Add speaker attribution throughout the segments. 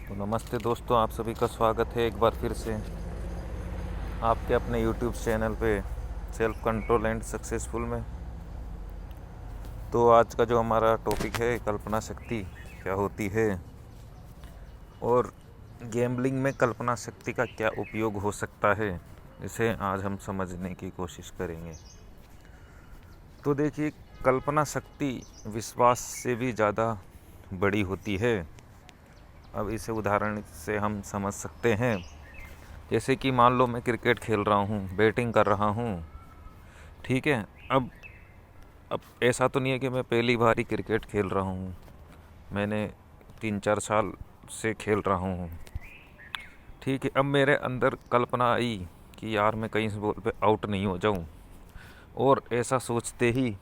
Speaker 1: तो नमस्ते दोस्तों, आप सभी का स्वागत है एक बार फिर से आपके अपने यूट्यूब चैनल पे सेल्फ कंट्रोल एंड सक्सेसफुल में। तो आज का जो हमारा टॉपिक है, कल्पना शक्ति क्या होती है और गैम्बलिंग में कल्पना शक्ति का क्या उपयोग हो सकता है, इसे आज हम समझने की कोशिश करेंगे। तो देखिए, कल्पना शक्ति विश्वास से भी ज़्यादा बड़ी होती है। अब इसे उदाहरण से हम समझ सकते हैं। जैसे कि मान लो मैं क्रिकेट खेल रहा हूँ, बैटिंग कर रहा हूँ, ठीक है। अब ऐसा तो नहीं है कि मैं पहली बार ही क्रिकेट खेल रहा हूँ, मैंने 3-4 साल से खेल रहा हूँ, ठीक है। अब मेरे अंदर कल्पना आई कि यार मैं कहीं इस बॉल पे आउट नहीं हो जाऊँ, और ऐसा सोचते ही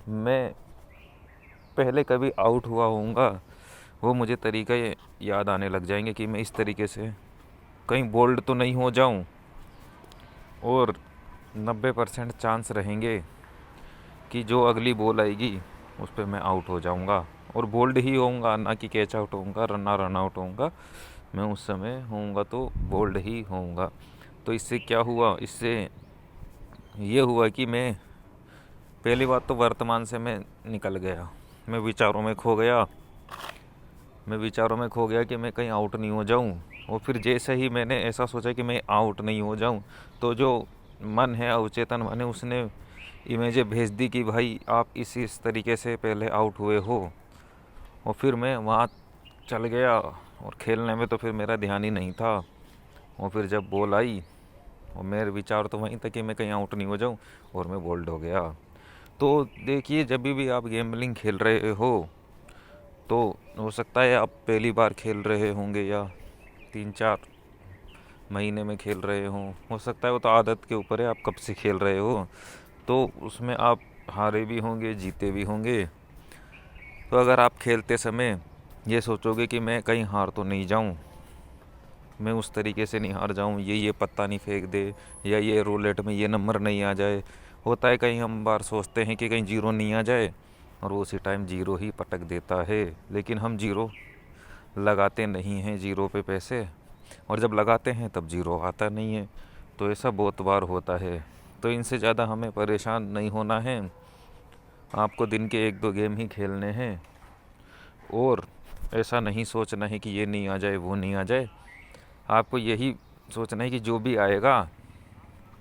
Speaker 1: मैं पहले कभी आउट हुआ होऊंगा वो मुझे तरीका याद आने लग जाएंगे कि मैं इस तरीके से कहीं बोल्ड तो नहीं हो जाऊं, और 90% चांस रहेंगे कि जो अगली बॉल आएगी उस पर मैं आउट हो जाऊंगा, और बोल्ड ही होऊंगा, ना कि कैच आउट होऊंगा, रन आउट होऊंगा। मैं उस समय होऊंगा तो बोल्ड ही होऊंगा। तो इससे क्या हुआ, इससे ये हुआ कि मैं पहली बात तो वर्तमान से मैं निकल गया, मैं विचारों में खो गया। कि मैं कहीं आउट नहीं हो जाऊं, और फिर जैसे ही मैंने ऐसा सोचा कि मैं आउट नहीं हो जाऊं, तो जो मन है, अवचेतन मन है, उसने इमेजें भेज दी कि भाई आप इस तरीके से पहले आउट हुए हो। और फिर मैं वहाँ चल गया, और खेलने में तो फिर मेरा ध्यान ही नहीं था। और फिर जब बॉल आई, और मेरे विचार तो वहीं तक कि मैं कहीं आउट नहीं हो जाऊं, और मैं बोल्ड हो गया। तो देखिए, जब भी आप गेमलिंग खेल रहे हो, तो हो सकता है आप पहली बार खेल रहे होंगे, या 3-4 महीने में खेल रहे हों, हो सकता है वो तो आदत के ऊपर है, आप कब से खेल रहे हो। तो उसमें आप हारे भी होंगे, जीते भी होंगे। तो अगर आप खेलते समय ये सोचोगे कि मैं कहीं हार तो नहीं जाऊं, मैं उस तरीके से नहीं हार जाऊं, ये पत्ता नहीं फेंक दे, या ये रूलेट में ये नंबर नहीं आ जाए। होता है कहीं हम बार सोचते हैं कि कहीं जीरो नहीं आ जाए, और वो उसी टाइम जीरो ही पटक देता है। लेकिन हम जीरो लगाते नहीं हैं, जीरो पे पैसे, और जब लगाते हैं तब जीरो आता नहीं है। तो ऐसा बहुत बार होता है। तो इनसे ज़्यादा हमें परेशान नहीं होना है। आपको दिन के 1-2 गेम ही खेलने हैं, और ऐसा नहीं सोचना है कि ये नहीं आ जाए, वो नहीं आ जाए। आपको यही सोचना है कि जो भी आएगा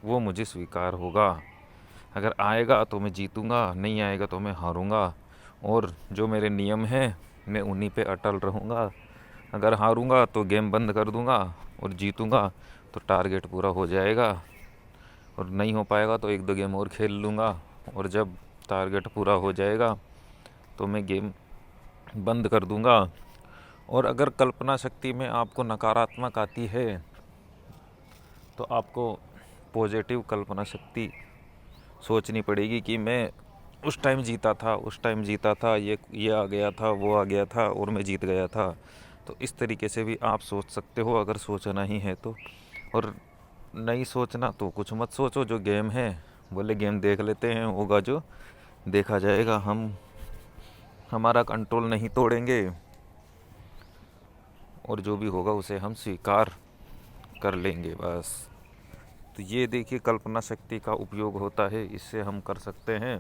Speaker 1: वो मुझे स्वीकार होगा। अगर आएगा तो मैं जीतूंगा, नहीं आएगा तो मैं हारूंगा, और जो मेरे नियम हैं मैं उन्हीं पे अटल रहूँगा। अगर हारूंगा तो गेम बंद कर दूंगा, और जीतूंगा तो टारगेट पूरा हो जाएगा, और नहीं हो पाएगा तो 1-2 गेम और खेल लूँगा, और जब टारगेट पूरा हो जाएगा तो मैं गेम बंद कर दूंगा। और अगर कल्पना शक्ति में आपको नकारात्मक आती है, तो आपको पॉजिटिव कल्पना शक्ति सोचनी पड़ेगी कि मैं उस टाइम जीता था, ये आ गया था, वो आ गया था, और मैं जीत गया था। तो इस तरीके से भी आप सोच सकते हो, अगर सोचना ही है तो। और नहीं सोचना तो कुछ मत सोचो, जो गेम है बोले गेम देख लेते हैं, होगा जो देखा जाएगा। हम हमारा कंट्रोल नहीं तोड़ेंगे, और जो भी होगा उसे हम स्वीकार कर लेंगे, बस। तो ये देखिए, कल्पना शक्ति का उपयोग होता है, इससे हम कर सकते हैं।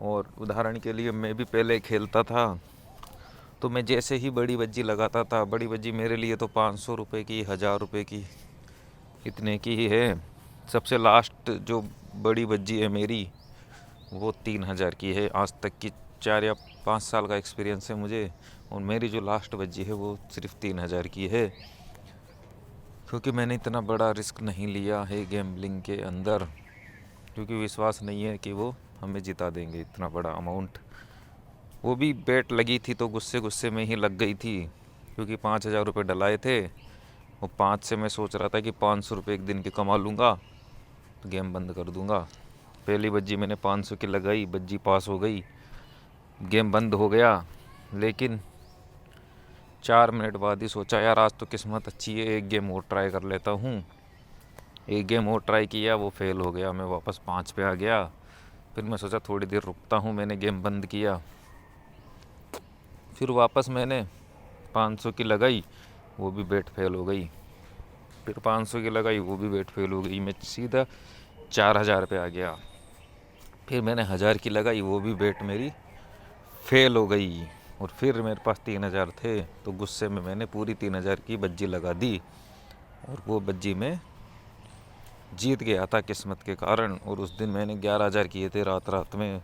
Speaker 1: और उदाहरण के लिए मैं भी पहले खेलता था, तो मैं जैसे ही बड़ी बज्जी लगाता था, बड़ी बज्जी मेरे लिए तो 500 रुपये की, 1000 रुपये की, इतने की ही है। सबसे लास्ट जो बड़ी बज्जी है मेरी, वो 3000 की है। आज तक की 4 या 5 साल का एक्सपीरियंस है मुझे, और मेरी जो लास्ट बज्जी है वो सिर्फ 3000 की है। क्योंकि मैंने इतना बड़ा रिस्क नहीं लिया है गैम्बलिंग के अंदर, क्योंकि विश्वास नहीं है कि वो हमें जिता देंगे इतना बड़ा अमाउंट। वो भी बेट लगी थी तो गुस्से गुस्से में ही लग गई थी, क्योंकि 5000 रुपये डलाए थे। वो 5 से मैं सोच रहा था कि 500 रुपये एक दिन के कमा लूँगा, तो गेम बंद कर दूँगा। पहली बज्जी मैंने 500 की लगाई, बज्जी पास हो गई, गेम बंद हो गया। लेकिन 4 मिनट बाद ही सोचा, यार आज तो किस्मत अच्छी है, एक गेम और ट्राई कर लेता हूँ। एक गेम और ट्राई किया, वो फेल हो गया, मैं वापस 5 पे आ गया। फिर मैं सोचा थोड़ी देर रुकता हूँ, मैंने गेम बंद किया। फिर वापस मैंने 500 की लगाई, वो भी बेट फेल हो गई। फिर 500 की लगाई, वो भी बेट फेल हो गई। मैं सीधा 4000 पे आ गया। फिर मैंने 1000 की लगाई, वो भी बेट मेरी फेल हो गई। और फिर मेरे पास 3000 थे, तो गुस्से में मैंने पूरी 3000 की बज्जी लगा दी, और वो बज्जी में जीत गया था किस्मत के कारण। और उस दिन मैंने 11,000 किए थे रात रात में।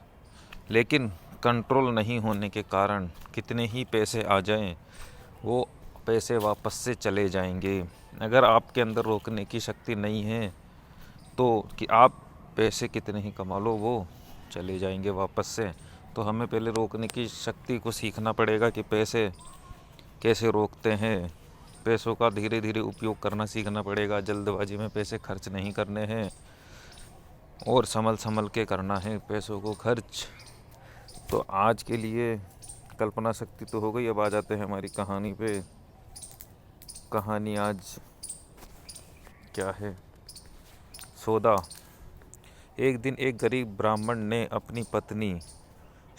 Speaker 1: लेकिन कंट्रोल नहीं होने के कारण कितने ही पैसे आ जाएं, वो पैसे वापस से चले जाएंगे। अगर आपके अंदर रोकने की शक्ति नहीं है तो कि आप पैसे कितने ही कमा लो, वो चले जाएंगे वापस से। तो हमें पहले रोकने की शक्ति को सीखना पड़ेगा कि पैसे कैसे रोकते हैं। पैसों का धीरे धीरे उपयोग करना सीखना पड़ेगा। जल्दबाजी में पैसे खर्च नहीं करने हैं, और संभल संभल के करना है पैसों को खर्च। तो आज के लिए कल्पना शक्ति तो हो गई। अब आ जाते हैं हमारी कहानी पे। कहानी आज क्या है? सौदा। एक दिन एक गरीब ब्राह्मण ने अपनी पत्नी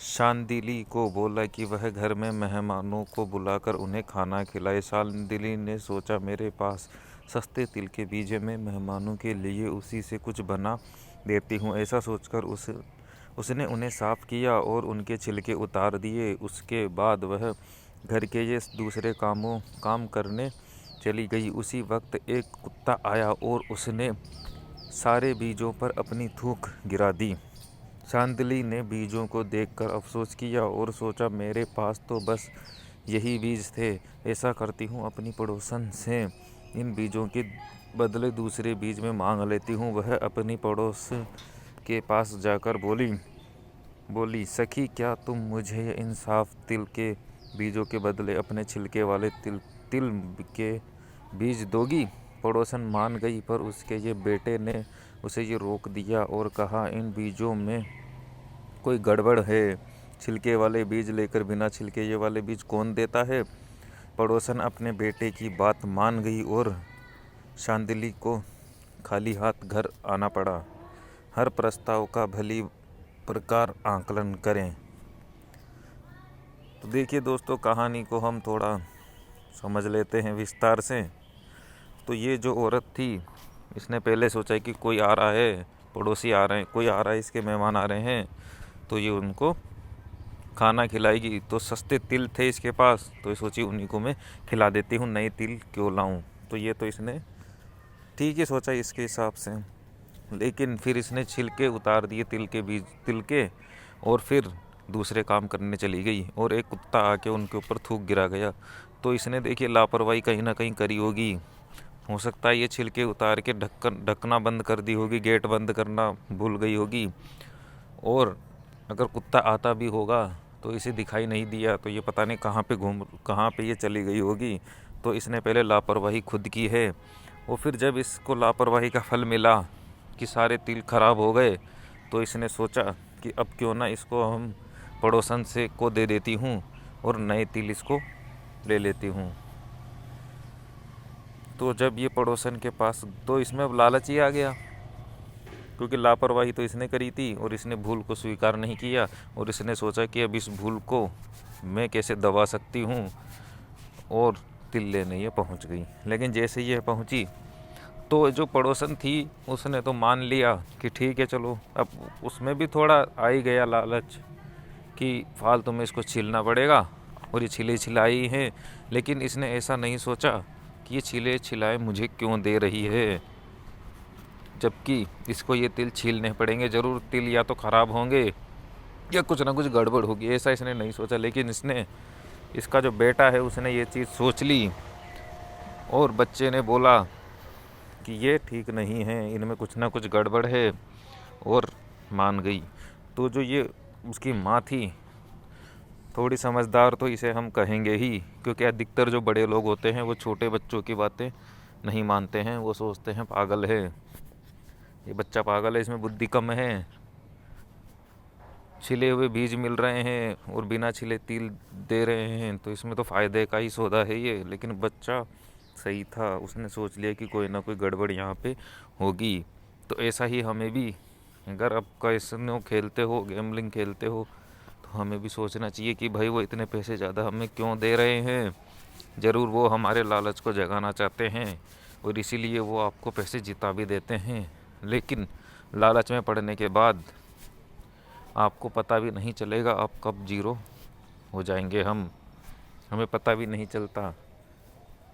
Speaker 1: शांडिली को बोला कि वह घर में मेहमानों को बुलाकर उन्हें खाना खिलाए। शांडिली ने सोचा, मेरे पास सस्ते तिल के बीज में मेहमानों के लिए उसी से कुछ बना देती हूँ। ऐसा सोचकर उसने उन्हें साफ़ किया और उनके छिलके उतार दिए। उसके बाद वह घर के ये दूसरे काम करने चली गई। उसी वक्त एक कुत्ता आया और उसने सारे बीजों पर अपनी थूक गिरा दी। शांडिली ने बीजों को देखकर अफसोस किया और सोचा, मेरे पास तो बस यही बीज थे। ऐसा करती हूँ, अपनी पड़ोसन से इन बीजों के बदले दूसरे बीज में मांग लेती हूँ। वह अपनी पड़ोस के पास जाकर बोली, सखी, क्या तुम मुझे इन साफ तिल के बीजों के बदले अपने छिलके वाले तिल के बीज दोगी? पड़ोसन मान गई, पर उसके ये बेटे ने उसे ये रोक दिया और कहा, इन बीजों में कोई गड़बड़ है। छिलके वाले बीज लेकर बिना छिलके ये वाले बीज कौन देता है? पड़ोसन अपने बेटे की बात मान गई और शांडिली को खाली हाथ घर आना पड़ा। हर प्रस्ताव का भली प्रकार आकलन करें। तो देखिए दोस्तों, कहानी को हम थोड़ा समझ लेते हैं विस्तार से। तो ये जो औरत थी, इसने पहले सोचा कि कोई आ रहा है, पड़ोसी आ रहे हैं, कोई आ रहा है, इसके मेहमान आ रहे हैं, तो ये उनको खाना खिलाएगी। तो सस्ते तिल थे इसके पास, तो ये सोची उन्हीं को मैं खिला देती हूँ, नए तिल क्यों लाऊं। तो ये तो इसने ठीक ही सोचा इसके हिसाब से। लेकिन फिर इसने छिलके उतार दिए तिल के, और फिर दूसरे काम करने चली गई। और एक कुत्ता आके उनके ऊपर थूक गिरा गया। तो इसने देखिए लापरवाही कहीं ना कहीं करी होगी। हो सकता है ये छिलके उतार के ढकना बंद कर दी होगी, गेट बंद करना भूल गई होगी। और अगर कुत्ता आता भी होगा तो इसे दिखाई नहीं दिया, तो ये पता नहीं कहाँ पे ये चली गई होगी। तो इसने पहले लापरवाही खुद की है। और फिर जब इसको लापरवाही का फल मिला कि सारे तिल खराब हो गए, तो इसने सोचा कि अब क्यों ना इसको हम पड़ोसन से को दे देती हूँ और नए तिल इसको ले लेती हूँ। तो जब ये पड़ोसन के पास, तो इसमें अब लालच ही आ गया, क्योंकि लापरवाही तो इसने करी थी और इसने भूल को स्वीकार नहीं किया। और इसने सोचा कि अब इस भूल को मैं कैसे दबा सकती हूँ, और तिल लेने ये पहुँच गई। लेकिन जैसे ये पहुँची, तो जो पड़ोसन थी उसने तो मान लिया कि ठीक है चलो। अब उसमें भी थोड़ा आ ही गया लालच कि फालतू में इसको छीलना पड़ेगा, और ये छिले छिलाई हैं। लेकिन इसने ऐसा नहीं सोचा कि ये छिले छिलाए मुझे क्यों दे रही है, जबकि इसको ये तिल छीलने पड़ेंगे ज़रूर। तिल या तो ख़राब होंगे या कुछ ना कुछ गड़बड़ होगी, ऐसा इसने नहीं सोचा। लेकिन इसका जो बेटा है उसने ये चीज़ सोच ली, और बच्चे ने बोला कि ये ठीक नहीं है, इनमें कुछ ना कुछ गड़बड़ है, और मान गई। तो जो ये उसकी माँ थी, थोड़ी समझदार तो इसे हम कहेंगे ही, क्योंकि अधिकतर जो बड़े लोग होते हैं वो छोटे बच्चों की बातें नहीं मानते हैं। वो सोचते हैं पागल है, ये बच्चा पागल है, इसमें बुद्धि कम है, छिले हुए बीज मिल रहे हैं और बिना छिले तिल दे रहे हैं, तो इसमें तो फ़ायदे का ही सौदा है ये। लेकिन बच्चा सही था, उसने सोच लिया कि कोई ना कोई गड़बड़ यहाँ पे होगी। तो ऐसा ही हमें भी, अगर आप कैसीनो खेलते हो, गैम्बलिंग खेलते हो, तो हमें भी सोचना चाहिए कि भाई वो इतने पैसे ज़्यादा हमें क्यों दे रहे हैं, ज़रूर वो हमारे लालच को जगाना चाहते हैं और इसीलिए वो आपको पैसे जिता भी देते हैं, लेकिन लालच में पड़ने के बाद आपको पता भी नहीं चलेगा आप कब जीरो हो जाएंगे। हमें पता भी नहीं चलता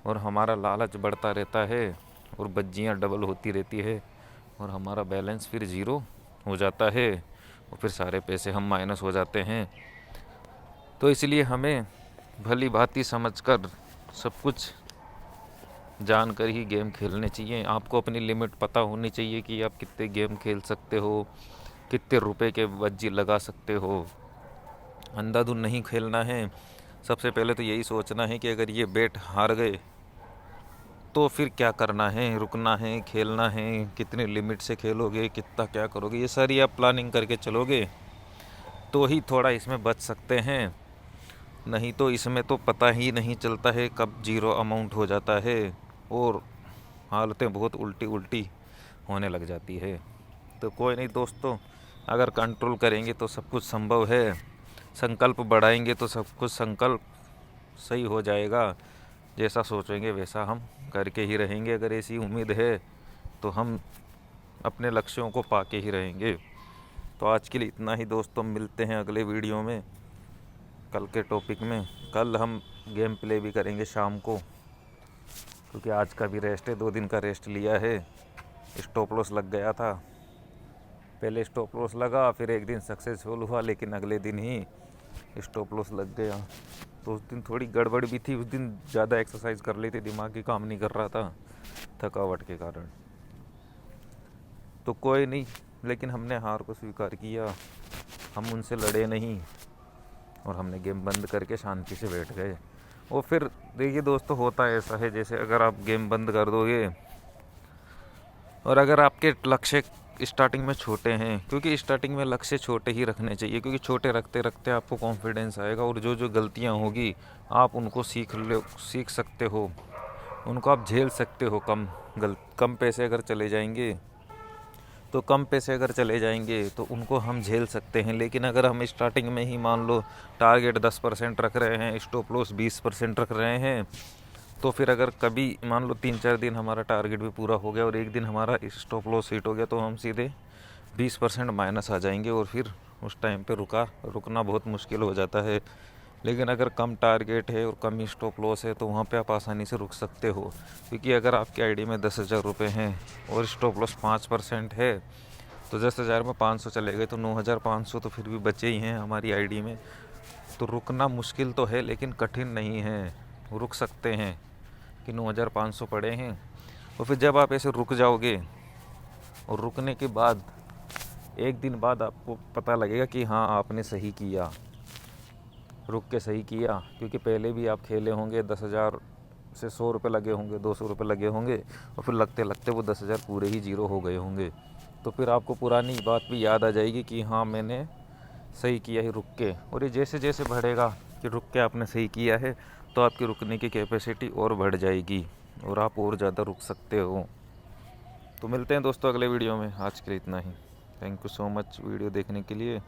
Speaker 1: और हमारा लालच बढ़ता रहता है और बज्जियाँ डबल होती रहती है और हमारा बैलेंस फिर ज़ीरो हो जाता है और फिर सारे पैसे हम माइनस हो जाते हैं। तो इसलिए हमें भली भांति समझकर सब कुछ जानकर ही गेम खेलने चाहिए। आपको अपनी लिमिट पता होनी चाहिए कि आप कितने गेम खेल सकते हो, कितने रुपए के बज्जी लगा सकते हो। अंधाधुन नहीं खेलना है। सबसे पहले तो यही सोचना है कि अगर ये बेट हार गए तो फिर क्या करना है, रुकना है, खेलना है, कितने लिमिट से खेलोगे, कितना क्या करोगे, ये सारी आप प्लानिंग करके चलोगे तो ही थोड़ा इसमें बच सकते हैं। नहीं तो इसमें तो पता ही नहीं चलता है कब जीरो अमाउंट हो जाता है और हालतें बहुत उल्टी उल्टी होने लग जाती है। तो कोई नहीं दोस्तों, अगर कंट्रोल करेंगे तो सब कुछ संभव है। संकल्प बढ़ाएंगे तो सब कुछ संकल्प सही हो जाएगा। जैसा सोचेंगे वैसा हम करके ही रहेंगे। अगर ऐसी उम्मीद है तो हम अपने लक्ष्यों को पाके ही रहेंगे। तो आज के लिए इतना ही दोस्तों, मिलते हैं अगले वीडियो में कल के टॉपिक में। कल हम गेम प्ले भी करेंगे शाम को, क्योंकि आज का भी रेस्ट है, 2 दिन का रेस्ट लिया है। स्टॉप लॉस लग गया था, पहले स्टॉप लॉस लगा, फिर एक दिन सक्सेसफुल हुआ, लेकिन अगले दिन ही स्टॉप लॉस लग गया। तो उस दिन थोड़ी गड़बड़ भी थी, उस दिन ज़्यादा एक्सरसाइज कर ली थी, दिमाग ही काम नहीं कर रहा था थकावट के कारण। तो कोई नहीं, लेकिन हमने हार को स्वीकार किया, हम उनसे लड़े नहीं और हमने गेम बंद करके शांति से बैठ गए। और फिर देखिए दोस्तों, होता ऐसा है, जैसे अगर आप गेम बंद कर दोगे और अगर आपके लक्ष्य स्टार्टिंग में छोटे हैं, क्योंकि स्टार्टिंग में लक्ष्य छोटे ही रखने चाहिए, क्योंकि छोटे रखते रखते आपको कॉन्फिडेंस आएगा और जो जो गलतियां होगी आप उनको सीख सकते हो, उनको आप झेल सकते हो। कम पैसे अगर चले जाएंगे तो उनको हम झेल सकते हैं। लेकिन अगर हम स्टार्टिंग में ही मान लो टारगेट 10% रख रहे हैं, स्टॉप लॉस 20% रख रहे हैं, तो फिर अगर कभी मान लो 3-4 दिन हमारा टारगेट भी पूरा हो गया और एक दिन हमारा स्टॉप लॉस हिट हो गया, तो हम सीधे 20% माइनस आ जाएंगे और फिर उस टाइम पे रुकना बहुत मुश्किल हो जाता है। लेकिन अगर कम टारगेट है और कम स्टॉप लॉस है तो वहाँ पे आप आसानी से रुक सकते हो, क्योंकि अगर आपके आईडी में 10,000 रुपये हैं और स्टॉप लॉस 5% है तो 10,000 में 500 चले गए तो 9,500 तो फिर भी बचे ही हैं हमारी आईडी में। तो रुकना मुश्किल तो है लेकिन कठिन नहीं है, रुक सकते हैं कि 9,500 पड़े हैं। और फिर जब आप ऐसे रुक जाओगे और रुकने के बाद एक दिन बाद आपको पता लगेगा कि हाँ आपने सही किया, रुक के सही किया, क्योंकि पहले भी आप खेले होंगे, 10,000 से 100 रुपये लगे होंगे, 200 रुपये लगे होंगे और फिर लगते लगते वो 10,000 पूरे ही जीरो हो गए होंगे। तो फिर आपको पुरानी बात भी याद आ जाएगी कि हाँ मैंने सही किया ही रुक के। और ये जैसे जैसे बढ़ेगा कि रुक के आपने सही किया है तो आपकी रुकने की कैपेसिटी और बढ़ जाएगी और आप और ज़्यादा रुक सकते हो। तो मिलते हैं दोस्तों अगले वीडियो में। आज के लिए इतना ही। Thank you so much video देखने के लिए।